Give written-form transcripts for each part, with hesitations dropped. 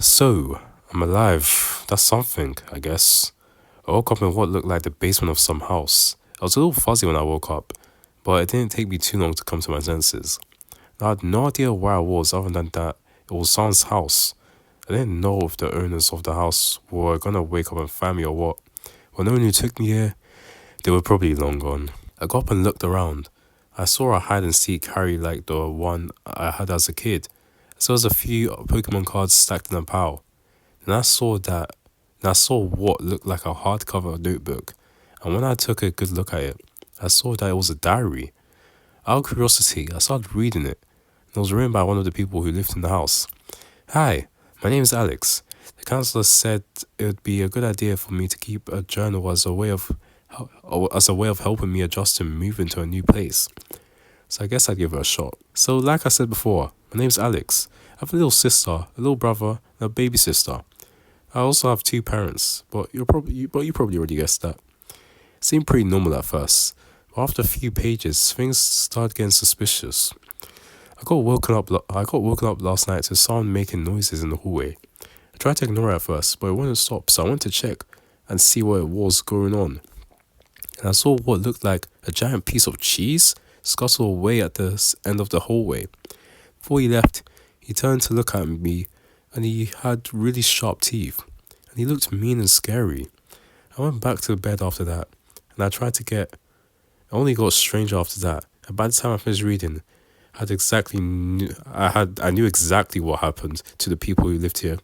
So, I'm alive. That's something, I guess. I woke up in what looked like the basement of some house. I was a little fuzzy when I woke up, but it didn't take me too long to come to my senses. I had no idea where I was other than that it was someone's house. I didn't know if the owners of the house were gonna wake up and find me or what. But knowing who took me here, they were probably long gone. I got up and looked around. I saw a hide and seek Harry like the one I had as a kid. So there was a few Pokemon cards stacked in a pile. And I saw what looked like a hardcover notebook. And when I took a good look at it, I saw that it was a diary. Out of curiosity, I started reading it. And it was written by one of the people who lived in the house. Hi, my name is Alex. The counselor said it would be a good idea for me to keep a journal as a way of helping me adjust and move into a new place. So I guess I'd give it a shot. So like I said before, my name's Alex. I have a little sister, a little brother, and a baby sister. I also have two parents, but you probably already guessed that. It seemed pretty normal at first, but after a few pages, things started getting suspicious. I got woken up last night to someone making noises in the hallway. I tried to ignore it at first, but it wouldn't stop, so I went to check and see what it was going on. And I saw what looked like a giant piece of cheese scuttle away at the end of the hallway. Before he left, he turned to look at me, and he had really sharp teeth, and he looked mean and scary. I went back to bed after that, and I only got stranger after that, and by the time I finished reading, I knew exactly what happened to the people who lived here.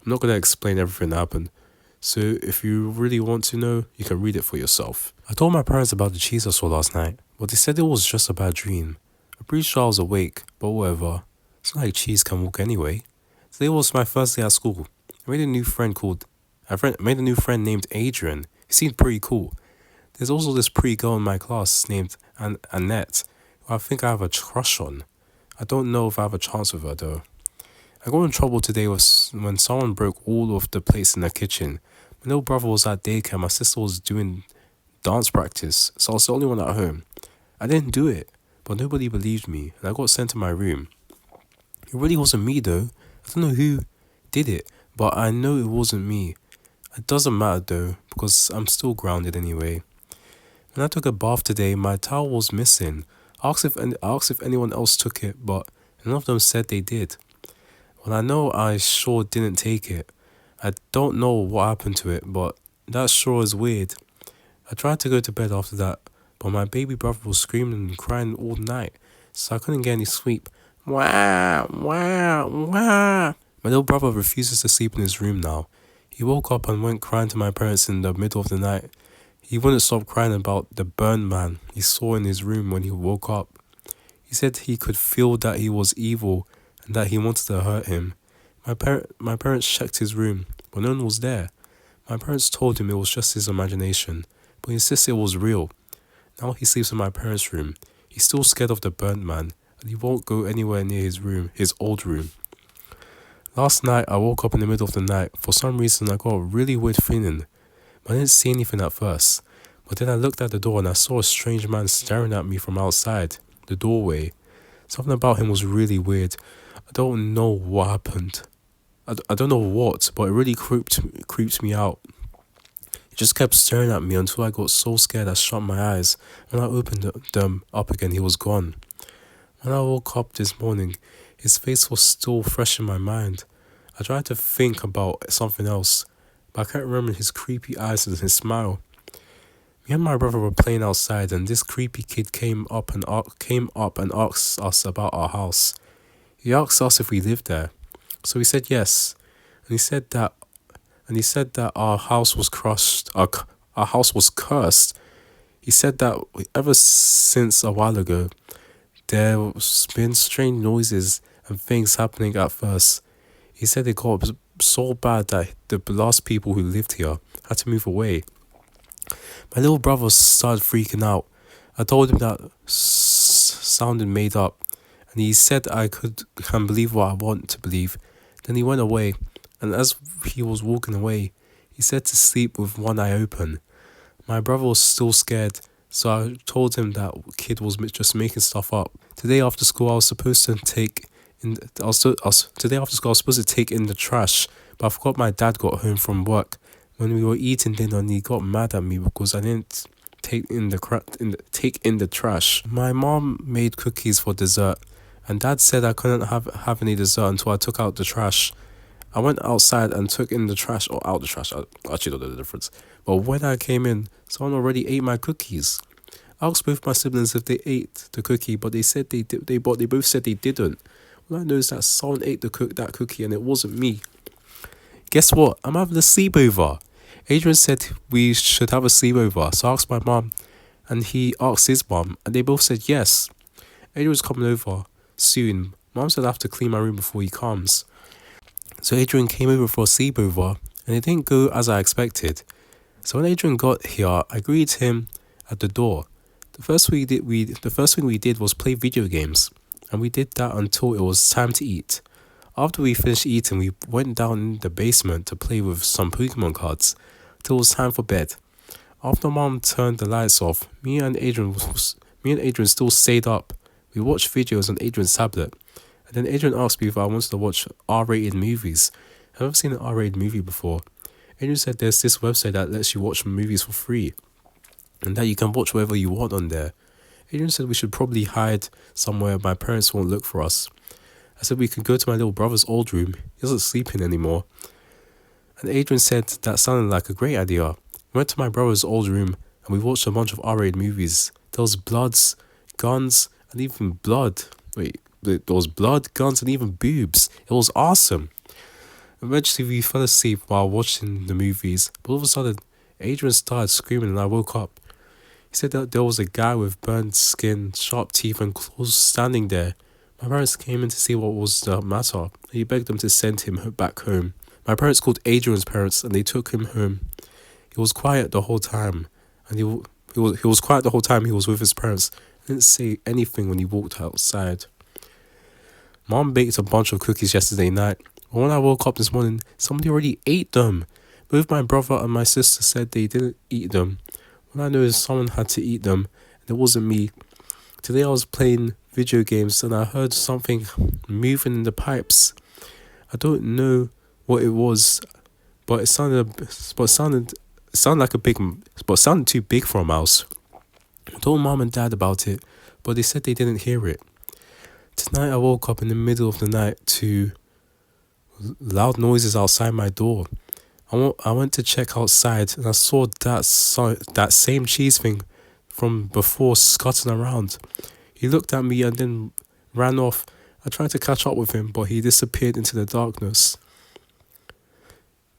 I'm not going to explain everything that happened, so if you really want to know, you can read it for yourself. I told my parents about the cheese I saw last night, but they said it was just a bad dream. I'm pretty sure I was awake, but whatever. It's not like cheese can walk anyway. Today was my first day at school. I made a new friend named Adrian. He seemed pretty cool. There's also this pretty girl in my class named Annette, who I think I have a crush on. I don't know if I have a chance with her though. I got in trouble today when someone broke all of the plates in the kitchen. My little brother was at daycare, my sister was doing dance practice, so I was the only one at home. I didn't do it, but nobody believed me, and I got sent to my room. It really wasn't me though. I don't know who did it, but I know it wasn't me. It doesn't matter though, because I'm still grounded anyway. When I took a bath today, my towel was missing. I asked if anyone else took it, but none of them said they did. Well, I know I sure didn't take it. I don't know what happened to it, but that sure is weird. I tried to go to bed after that, but my baby brother was screaming and crying all night, so I couldn't get any sleep. Wah, wah, wah. My little brother refuses to sleep in his room now. He woke up and went crying to my parents in the middle of the night. He wouldn't stop crying about the burned man he saw in his room when he woke up. He said he could feel that he was evil and that he wanted to hurt him. My parents checked his room, but no one was there. My parents told him it was just his imagination, but he insisted it was real. Now he sleeps in my parents' room. He's still scared of the burnt man, and he won't go anywhere near his old room. Last night, I woke up in the middle of the night. For some reason, I got a really weird feeling. I didn't see anything at first, but then I looked at the door and I saw a strange man staring at me from outside the doorway. Something about him was really weird. I don't know what happened. I don't know what, but it really creeped me out. He just kept staring at me until I got so scared I shut my eyes. When I opened them up again, he was gone. When I woke up this morning, his face was still fresh in my mind. I tried to think about something else, but I can't remember his creepy eyes and his smile. Me and my brother were playing outside, and this creepy kid came up and asked us about our house. He asked us if we lived there, so we said yes, and he said that our house was crushed. Our house was cursed. He said that ever since a while ago, there's been strange noises and things happening at first. He said it got so bad that the last people who lived here had to move away. My little brother started freaking out. I told him that sounded made up, and he said I can believe what I want to believe. Then he went away, and as he was walking away, he said to sleep with one eye open. My brother was still scared, so I told him that kid was just making stuff up. Today after school, I was supposed to take Today after school I was supposed to take in the trash, but I forgot my dad got home from work when we were eating dinner, and he got mad at me because I didn't take in the trash. My mom made cookies for dessert, and dad said I couldn't have any dessert until I took out the trash. I went outside and took in the trash, or out the trash. I actually don't know the difference. But when I came in, someone already ate my cookies. I asked both my siblings if they ate the cookie, but they said they did. They both said they didn't. All I know is that someone ate that cookie, and it wasn't me. Guess what? I'm having a sleepover. Adrian said we should have a sleepover, so I asked my mom, and he asked his mom, and they both said yes. Adrian's coming over soon. Mom said I have to clean my room before he comes. So Adrian came over for a sleepover, and it didn't go as I expected. So when Adrian got here, I greeted him at the door. The first thing we did was play video games, and we did that until it was time to eat. After we finished eating, we went down in the basement to play with some Pokemon cards till it was time for bed. After Mom turned the lights off, me and Adrian still stayed up. We watched videos on Adrian's tablet, and then Adrian asked me if I wanted to watch R-rated movies. I've never seen an R-rated movie before. Adrian said there's this website that lets you watch movies for free, and that you can watch whatever you want on there. Adrian said we should probably hide somewhere my parents won't look for us. I said we could go to my little brother's old room. He doesn't sleep in anymore. And Adrian said that sounded like a great idea. We went to my brother's old room and we watched a bunch of R-rated movies. There was bloods, guns, and even blood. There was blood, guns, and even boobs. It was awesome. Eventually we fell asleep while watching the movies, but all of a sudden Adrian started screaming and I woke up. He said that there was a guy with burnt skin, sharp teeth, and claws standing there. My parents came in to see what was the matter. He begged them to send him back home. My parents called Adrian's parents and they took him home. He was quiet the whole time, and he was quiet the whole time he was with his parents. He didn't say anything when he walked outside. Mom baked a bunch of cookies yesterday night, but when I woke up this morning, somebody already ate them. Both my brother and my sister said they didn't eat them. All I know is someone had to eat them, and it wasn't me. Today I was playing video games and I heard something moving in the pipes. I don't know what it was, but it sounded too big for a mouse. I told Mom and Dad about it, but they said they didn't hear it. Tonight I woke up in the middle of the night to loud noises outside my door. I went to check outside and I saw that same cheese thing from before scuttling around. He looked at me and then ran off. I tried to catch up with him, but he disappeared into the darkness.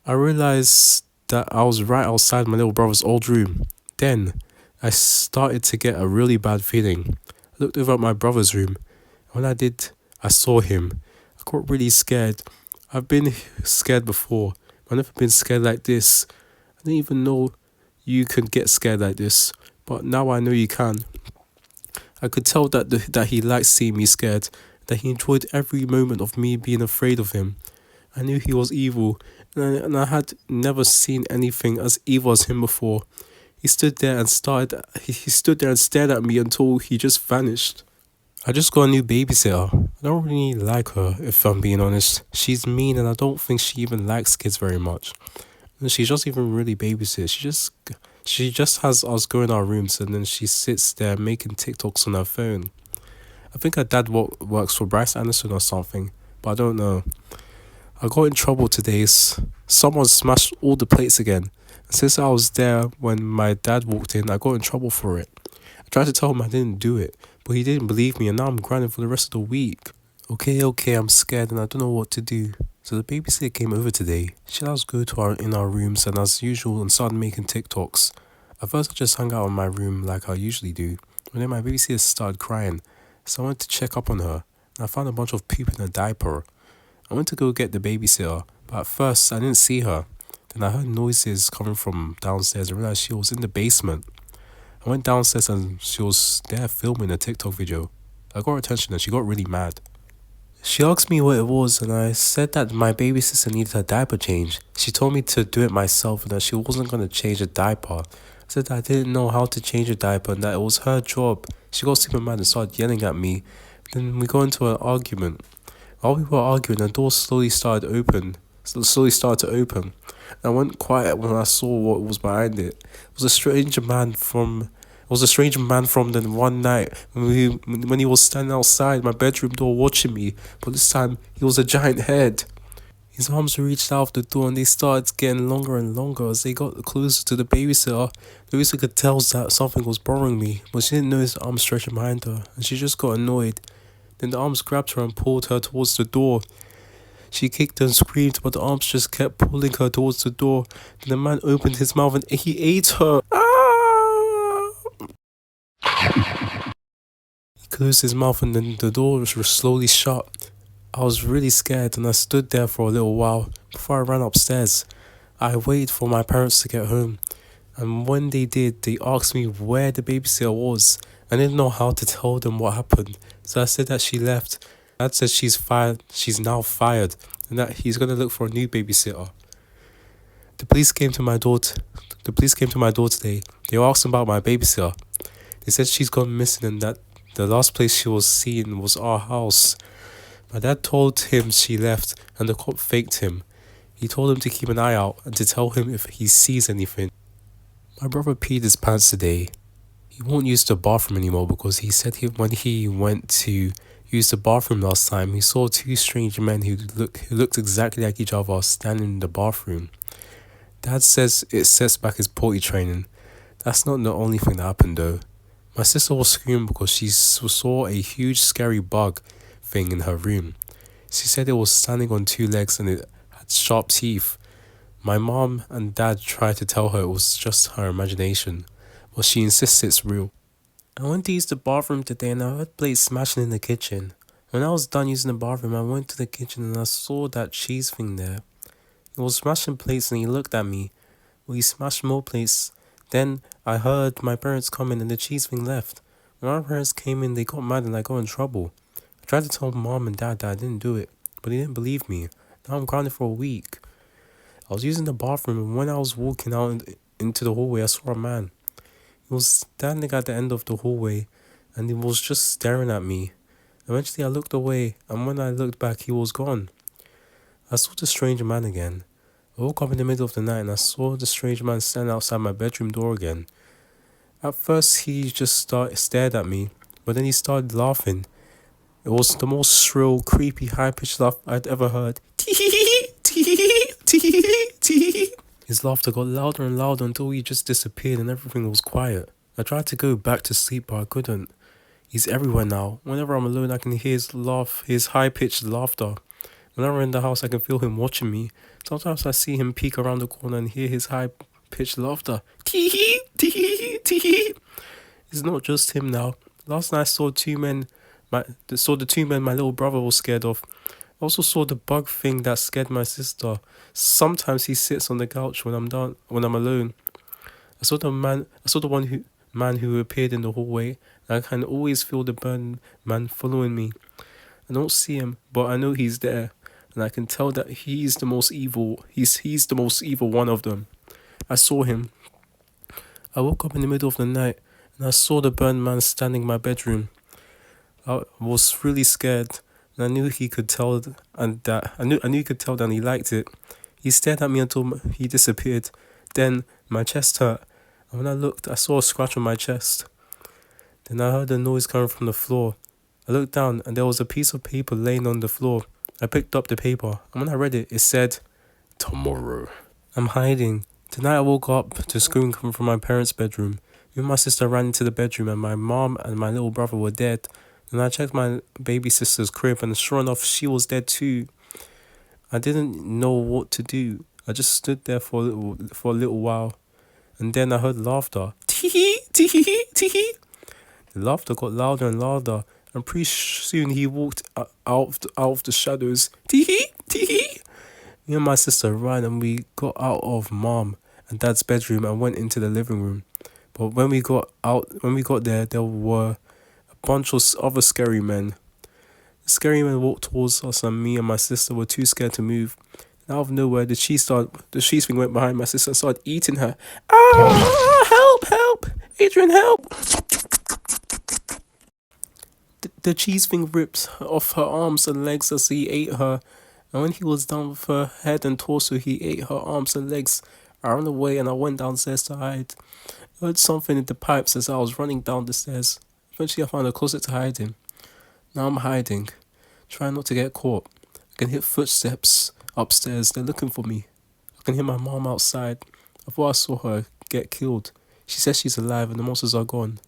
I realized that I was right outside my little brother's old room. Then I started to get a really bad feeling. I looked over at my brother's room. When I did, I saw him. I got really scared. I've been scared before. I've never been scared like this. I didn't even know you could get scared like this, but now I know you can. I could tell that he liked seeing me scared, that he enjoyed every moment of me being afraid of him. I knew he was evil, and I had never seen anything as evil as him before. He stood there and stared at me until he just vanished. I just got a new babysitter. I don't really like her, if I'm being honest. She's mean and I don't think she even likes kids very much. And she doesn't even really babysit. She just has us go in our rooms and then she sits there making TikToks on her phone. I think her dad works for Bryce Anderson or something, but I don't know. I got in trouble today. Someone smashed all the plates again. And since I was there when my dad walked in, I got in trouble for it. I tried to tell him I didn't do it, but he didn't believe me and now I'm grinding for the rest of the week. Okay, I'm scared and I don't know what to do. So the babysitter came over today. She let us go in our rooms and as usual and started making TikToks. At first I just hung out in my room like I usually do. And then my babysitter started crying. So I went to check up on her. And I found a bunch of poop in her diaper. I went to go get the babysitter, but at first I didn't see her. Then I heard noises coming from downstairs and realized she was in the basement. I went downstairs and she was there filming a TikTok video. I got her attention and she got really mad. She asked me what it was and I said that my baby sister needed her diaper changed. She told me to do it myself and that she wasn't going to change a diaper. I said that I didn't know how to change a diaper and that it was her job. She got super mad and started yelling at me. Then we got into an argument. While we were arguing, the door slowly started to open. I went quiet when I saw what was behind it. It was a strange man from. It was a strange man from the one night when he was standing outside my bedroom door watching me, but this time he was a giant head. His arms reached out of the door and they started getting longer and longer as they got closer to the babysitter. The babysitter could tell that something was bothering me, but she didn't know his arms stretching behind her, and she just got annoyed. Then the arms grabbed her and pulled her towards the door. She kicked and screamed, but the arms just kept pulling her towards the door. Then the man opened his mouth and he ate her. Ah! He closed his mouth and then the door was slowly shut. I was really scared and I stood there for a little while before I ran upstairs. I waited for my parents to get home, and when they did, they asked me where the babysitter was. I didn't know how to tell them what happened, so I said that she left. Dad said she's now fired, and that he's gonna look for a new babysitter. The police came to my door. The police came to my door today. They were asking about my babysitter. They said she's gone missing and that the last place she was seen was our house. My dad told him she left and the cop faked him. He told him to keep an eye out and to tell him if he sees anything. My brother peed his pants today. He won't use the bathroom anymore because he said when he went to use the bathroom last time, he saw two strange men who looked exactly like each other standing in the bathroom. Dad says it sets back his potty training. That's not the only thing that happened though. My sister was screaming because she saw a huge scary bug thing in her room. She said it was standing on two legs and it had sharp teeth. My mom and dad tried to tell her it was just her imagination, but she insists it's real. I went to use the bathroom today and I heard plates smashing in the kitchen. When I was done using the bathroom, I went to the kitchen and I saw that cheese thing there. He was smashing plates and he looked at me. Well, he smashed more plates. Then I heard my parents come in and the cheese thing left. When my parents came in, they got mad and I got in trouble. I tried to tell mom and dad that I didn't do it, but they didn't believe me. Now I'm grounded for a week. I was using the bathroom and when I was walking out into the hallway, I saw a man. He was standing at the end of the hallway and he was just staring at me. Eventually I looked away and when I looked back, he was gone. I saw the strange man again. I woke up in the middle of the night and I saw the strange man stand outside my bedroom door again. At first he just stared at me, but then he started laughing. It was the most shrill, creepy, high-pitched laugh I'd ever heard. Tee tee tee tee. His laughter got louder and louder until he just disappeared and everything was quiet. I tried to go back to sleep but I couldn't. He's everywhere now. Whenever I'm alone I can hear his laugh, his high-pitched laughter. Whenever I'm in the house I can feel him watching me. Sometimes I see him peek around the corner and hear his high-pitched laughter. Tee tee tee. It's not just him now. Last night I saw the two men my little brother was scared of. I also saw the bug thing that scared my sister. Sometimes he sits on the couch when I'm alone. I saw the man who appeared in the hallway, and I can always feel the burn man following me. I don't see him, but I know he's there, and I can tell that he's the most evil. He's the most evil one of them. I saw him. I woke up in the middle of the night, and I saw the burned man standing in my bedroom. I was really scared, and I knew he could tell, I knew he could tell that he liked it. He stared at me until he disappeared. Then my chest hurt, and when I looked, I saw a scratch on my chest. Then I heard a noise coming from the floor. I looked down, and there was a piece of paper laying on the floor. I picked up the paper, and when I read it, it said, "Tomorrow." I'm hiding. Tonight I woke up to screaming coming from my parents' bedroom. Me and my sister ran into the bedroom, and my mom and my little brother were dead. Then I checked my baby sister's crib and sure enough she was dead too. I didn't know what to do. I just stood there for a little while. And then I heard laughter. Tee tee tee. The laughter got louder and louder. And pretty soon he walked out of the shadows. Tee tee. Me and my sister ran and we got out of mom and dad's bedroom and went into the living room. But when we got there were bunch of other scary men. The scary men walked towards us and me and my sister were too scared to move. And out of nowhere, the cheese thing went behind my sister and started eating her. Ah! Help! Adrian, help! The cheese thing ripped off her arms and legs as he ate her, and when he was done with her head and torso, he ate her arms and legs. I ran away and I went downstairs to hide. I heard something in the pipes as I was running down the stairs. Eventually, I found a closet to hide in. Now I'm hiding, trying not to get caught. I can hear footsteps upstairs. They're looking for me. I can hear my mom outside. I thought I saw her get killed. She says she's alive and the monsters are gone.